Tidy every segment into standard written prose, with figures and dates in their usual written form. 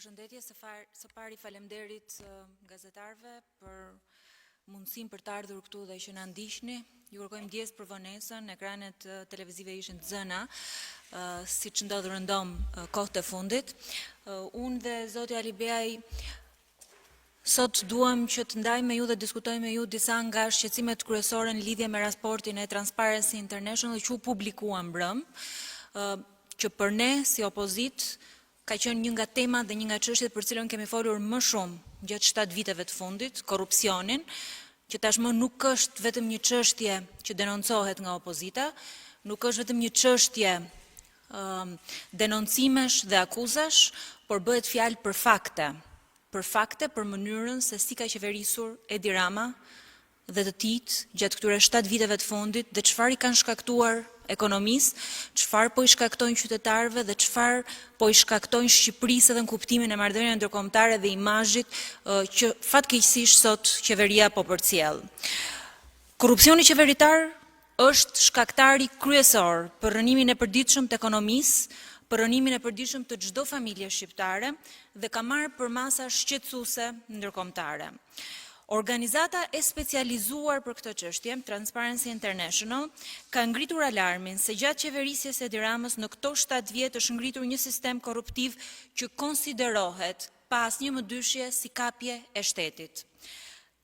Përshëndetje, së pari faleminderit gazetarëve për mundësinë për të ardhur këtu dhe që na ndiqni. Ju kërkojmë ndjesë për vonesën, ekranet televizive ishin të zëna, siç ndodh rëndom kohët e fundit. Unë dhe zoti Ali Beaj sot duam që të ndajmë me ju dhe diskutojmë me ju disa nga shqetësimet kryesore në lidhje me raportin e Transparency International që u publikua mbrëm, që për ne si opozit ka qenë një nga temat dhe një nga çështjet për cilën kemi folur më shumë gjatë 7 viteve të fundit, korrupsionin, që tashmë nuk është vetëm një çështje që denoncohet nga opozita, nuk është vetëm një çështje denoncimesh dhe akuzash, por bëhet fjalë për fakte, për mënyrën se si ka qeverisur Edi Rama dhe të tij gjatë këtyre 7 viteve të fundit dhe çfarë i kanë shkaktuar ekonomisë, çfarë po i shkaktojnë qytetarëve dhe çfarë po i shkaktojnë Shqipërisë edhe në kuptimin e marrëdhënieve ndërkombëtare dhe imazhit që fatkeqësisht sot qeveria po përcjell. Korrupsioni qeveritar është shkaktari kryesor për rënimin e përditshëm të ekonomisë, për rënimin e përditshëm të çdo familje shqiptare dhe ka marrë për masa shqetësuese ndërkombëtare. Organizata e specializuar për këtë çështje, Transparency International, ka ngritur alarmin se gjatë qeverisjes së Edi Ramës në këto 7 vjet është ngritur një sistem korruptiv që konsiderohet pa asnjë mëdyshje si kapje e shtetit.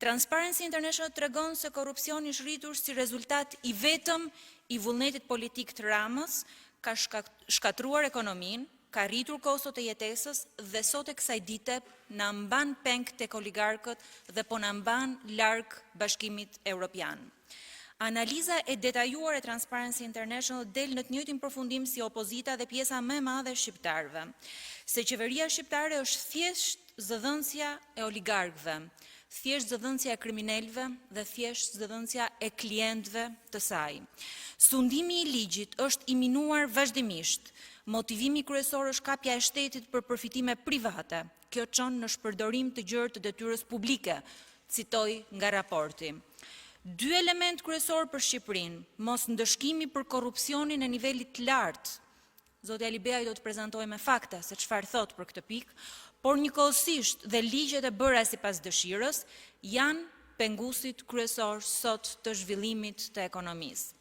Transparency International tregon se korrupsioni është rritur si rezultat i vetëm i vullnetit politik të Ramës, ka shkatruar ekonominë, ka rritur kostot e jetesës dhe sot e kësaj dite na mban peng tek oligarkët dhe po na mban larg Bashkimit Evropian. Analiza e detajuar e Transparency International del në të njëjtin përfundim si opozita dhe pjesa më e madhe e shqiptarëve, se qeveria shqiptare është thjesht zëdhënësja e oligarkëve, thjesht zëdhënësja e kriminalëve dhe thjesht zëdhënësja e klientëve të saj. Sundimi i ligjit është i minuar vazhdimisht. Motivimi kryesor është kapja e shtetit për përfitime private. Kjo çon në shpërdorim të gjerë të detyrës publike, citoj nga raporti. 2 element kryesor për Shqipërinë, mos ndëshkimi për korrupsionin e nivelit të lartë. Zoti Ali Beaj do të prezantojë me fakte se çfarë thot për këtë pikë, por njëkohësisht dhe ligjet e bëra sipas dëshirës janë pengusit kryesor sot të zhvillimit të ekonomisë.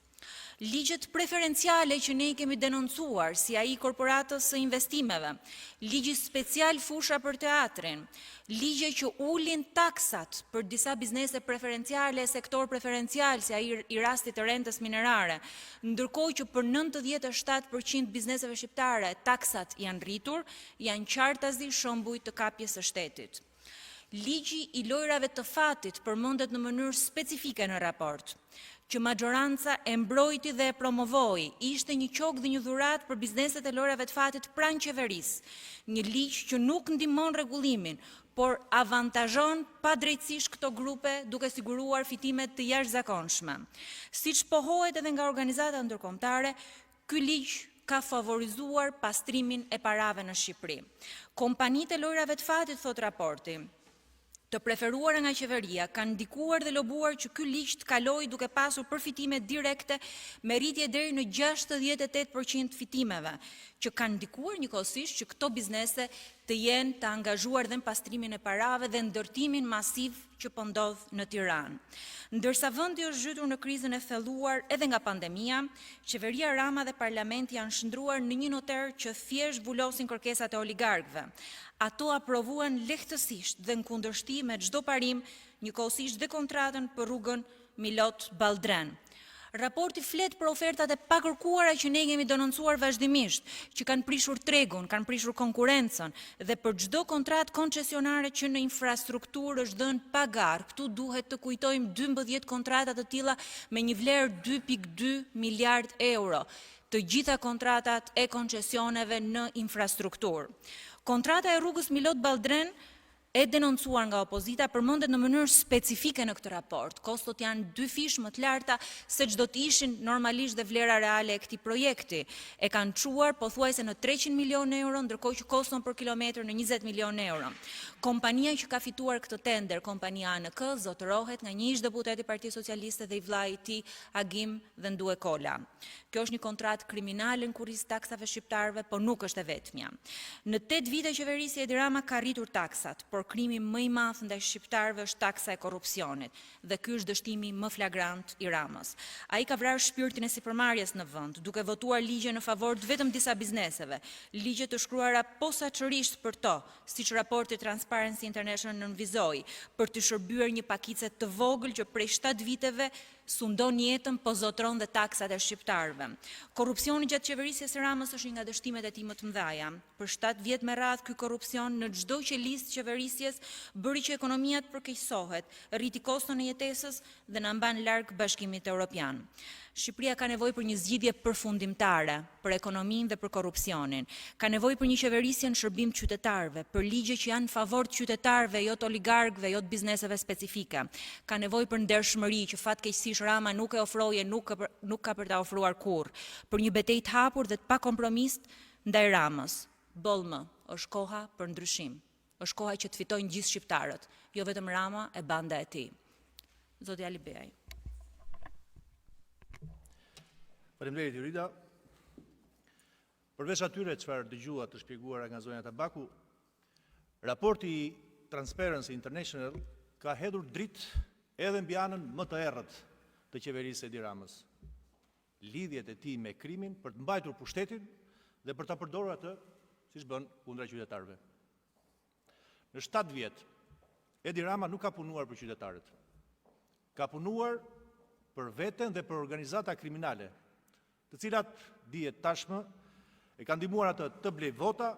Ligjet preferenciale që ne i kemi denoncuar, si ai korporatës së investimeve, ligji special fusha për teatrin, ligje që ulin taksat për disa biznese preferenciale, sektor preferencial, si ai i rastit të rentës minerare, ndërkohë që për 97% bizneseve shqiptare taksat janë rritur, janë qartazi shembuj të kapjes së shtetit. Ligji i lojrave të fatit përmendet në mënyrë specifike në raport, që majoranca e mbrojti dhe e promovoi, ishte një qok dhe një dhurat për bizneset e lojrave të fatit pranë qeverisë, një ligj që nuk ndihmon rregullimin, por avantazhon padrejtësisht këto grupe duke siguruar fitime të jashtëzakonshme. Siç pohohet edhe nga organizata ndërkombëtare, ky ligj ka favorizuar pastrimin e parave në Shqipëri. Kompanitë e lojrave të fatit, thot raporti, të preferuara nga qeveria kanë ndikuar dhe lobuar që ky ligj të kalojë duke pasur përfitime direkte me rritje deri në 68% fitimeve, që kanë ndikuar njëkohësisht që këto biznese të jenë të angazhuar dhe në pastrimin e parave dhe ndërtimin masiv që po ndodh në Tiranë. Ndërsa vendi është zhytur në krizën e thelluar edhe nga pandemia, qeveria Rama dhe parlamenti janë shndruar në një noter që thjesht zbulosin kërkesat e oligarkëve. Ato aprovuan lehtësisht dhe në kundërshtim me çdo parim, njëkohësisht dhe kontratën për rrugën Milot-Balltren. Raporti flet për ofertat e pakërkuara që ne kemi denoncuar vazhdimisht, që kanë prishur tregun, kanë prishur konkurrencën dhe për çdo kontratë koncesionare që në infrastrukturë është dhënë pagar. Këtu duhet të kujtojmë 12 kontrata të tilla me një vlerë 2.2 miliard euro, të gjitha kontratat e koncesioneve në infrastrukturë. Kontrata e rrugës Milot-Balltren e denoncuar nga opozita përmendet në mënyrë specifike në këtë raport. Kostot janë 2 fish më të larta se ç'do të ishin normalisht dhe vlera reale e këtij projekti. E kanë çuar pothuajse në 300 milion euro, ndërkohë që koston për kilometër në 20 milion euro. Kompania që ka fituar këtë tender, kompania ANK, zotërohet nga një ish deputet i Partisë Socialiste dhe i vllai i tij Agim Dhendue Kola. Kjo është një kontratë kriminale në kurriz taksave shqiptarëve, por nuk është e vetmja. Në 8 vite qeverisja Edi Rama ka rritur taksat, por krimi më i madh ndaj shqiptarëve është taksa e korrupsionit, dhe ky është dështimi më flagrant i Ramës. Ai ka vrarë shpirtin e sipërmarrjes në vend, duke votuar ligje në favor të vetëm disa bizneseve, ligje të shkruara posaçërisht për to, siç raporti Transparency International nënvizoi, për të shërbyer një pakice të vogël që prej 7 viteve sundon jetën, po zotron dhe taksat e shqiptarëve. Korrupsioni gjatë qeverisjes së Ramës është një nga dështimet e tij më të mëdha. Për 7 vjet me radhë ky korrupsion në çdo qelistë qeverisjes bëri që ekonomia të përkeqësohet, rriti koston e jetesës dhe na mban larg Bashkimit Evropian. Shqipëria ka nevojë për një zgjidhje përfundimtare për ekonominë dhe për korrupsionin. Ka nevojë për një qeverisje në shërbim qytetarëve, për ligje që janë në favor të qytetarëve, jo të oligarkëve, jo të bizneseve specifike. Ka nevojë për ndershmëri që fatkeqësisht Rama nuk e ofroi e nuk ka për ta ofruar kurrë. Për një betejë të hapur dhe të pakompromist ndaj Ramës. Bollmë, është koha për ndryshim. Është koha që të fitojnë gjithë shqiptarët, jo vetëm Rama e banda e tij. Zoti Ali Beaj. Faleminderit Jurida. Përveç atyre çfarë dëgjua të shpjeguara nga zonja Tabaku, raporti Transparency International ka hedhur dritë edhe mbi anën më të errët të qeverisë Edi Ramës. Lidhjet e tij me krimin për të mbajtur pushtetin dhe për ta përdorur atë siç bën kundra qytetarëve. Në 7 vjet, Edi Rama nuk ka punuar për qytetarët. Ka punuar për veten dhe për organizata kriminale, të cilat dihet tashmë e kanë ndihmuar atë të blej vota,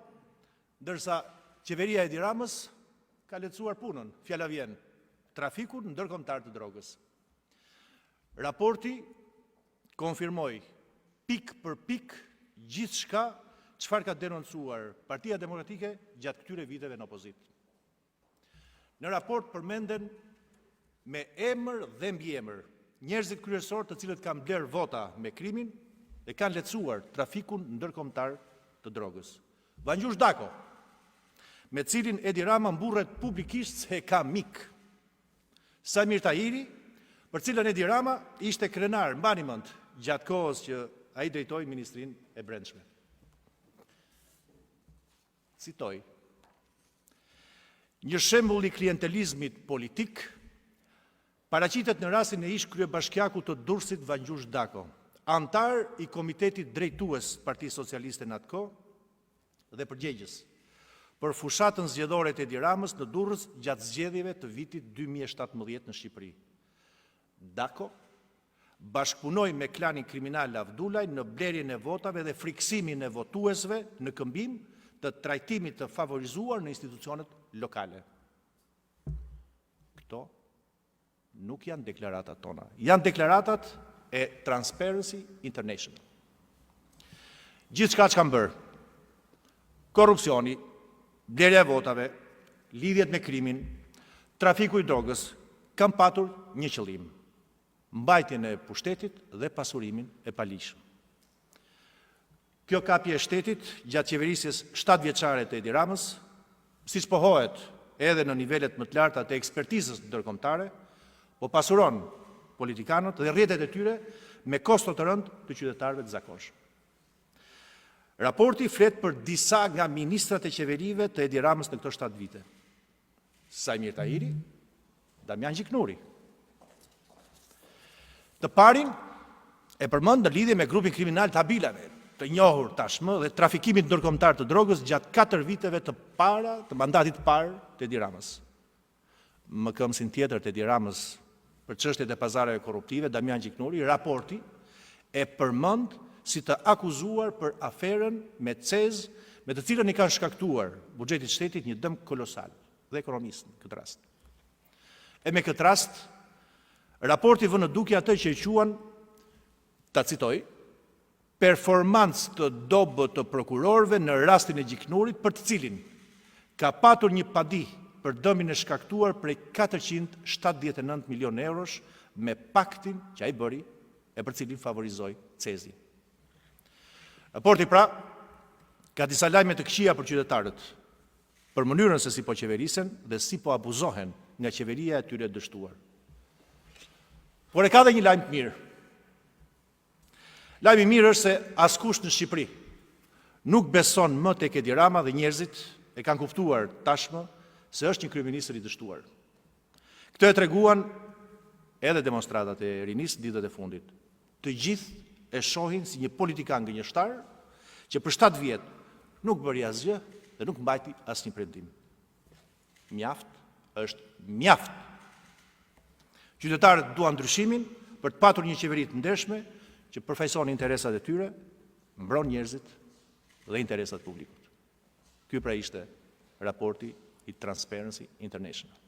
ndërsa qeveria e Edi Ramës ka lehtësuar punën, fjala vjen, trafikun ndërkombëtar të drogës. Raporti konfirmoi pik për pik gjithçka çfarë ka denoncuar Partia Demokratike gjatë këtyre viteve në opozitë. Në raport përmenden me emër dhe mbiemër njerëzit kryesor të cilët kanë bler vota me krimin dhe kanë lehtësuar trafikun ndërkombëtar të drogës. Vangjush Dako, me cilin Edi Rama mburret publikisht se ka mik. Samir Tahiri, për cilën Edi Rama ishte krenar, mbani mend, gjatë kohës që ai drejtoi Ministrinë e Brendshme. Citoj: një shembull i klientelizmit politik paraqitet në rastin e ish kryebashkiakut të Durrësit Vangjush Dako, antar i komitetit drejtues Partisë Socialiste në atë kohë dhe përgjegjës për fushatën zgjedhore të Edi Ramës në Durrës gjatë zgjedhjeve të vitit 2017 në Shqipëri. Dako bashkëpunoi me klanin kriminal Avdulaj në blerjen e votave dhe friksimin e votuesve në këmbim të trajtimit të favorizuar në institucionet lokale. Këto nuk janë deklaratat tona, janë deklaratat e Transparency International. Gjithçka që kanë bërë, korrupsioni, blerja e votave, lidhjet me krimin, trafiku i drogës, kanë patur një qëllim: mbajtjen e pushtetit dhe pasurimin e palishëm. Kjo kapje e shtetit gjatë qeverisjes 7 vjeçare të Edi Ramës, siç pohohet edhe në nivelet më të larta të ekspertizës ndërkombëtare, po pasuron politikanët dhe rrjetet e tyre me kosto të rënd të qytetarëve të zakonshëm. Raporti flet për disa nga ministrat e qeverive të Edi Ramës në këto 7 vite. Samir Tahiri, Damian Gjiknuri. Të parin e përmend në lidhje me grupin kriminal të Abilave, të njohur tashmë dhe trafikimit ndërkombëtar të drogës gjatë 4 viteve të para të mandatit të parë të Edi Ramës. Më këmbësin tjetër të Edi Ramës për çështjet e pazareve korruptive, Damian Gjiknuri, raporti e përmend si të akuzuar për aferën me CEZ, me të cilën i ka shkaktuar buxhetit shtetit një dëm kolosal dhe ekonomisë në këtë rast. E me këtë rast, raporti vën në dukje atë që e quan, ta citoj, performancë të dobët të prokurorëve në rastin e Gjiknurit, për të cilin ka patur një padi për dëmin e shkaktuar prej 479 milion eurosh me paktin që ai bëri e për cilin favorizoi Cezi. Raporti pra ka disa lajme të këqija për qytetarët, për mënyrën se si po qeverisen dhe si po abuzohen nga qeveria e tyre dështuar. Por e ka dhe një lajm të mirë. Lajmi mirë është se askush në Shqipëri nuk beson më tek Edi Rama dhe njerëzit e kanë kuptuar tashmë se është një kryeministër i dështuar. Këtë e treguan edhe demonstratat e rinisë ditët e fundit. Të gjithë e shohin si një politikan gënjeshtar që për 7 vjet nuk bëri asgjë dhe nuk mbajti asnjë prendim. Mjaft është mjaft. Qytetarët duan ndryshimin për të patur një qeveri të ndershme që përfaqëson interesat e tyre, mbron njerëzit dhe interesat publikut. Ky pra ishte raporti i Transparency International.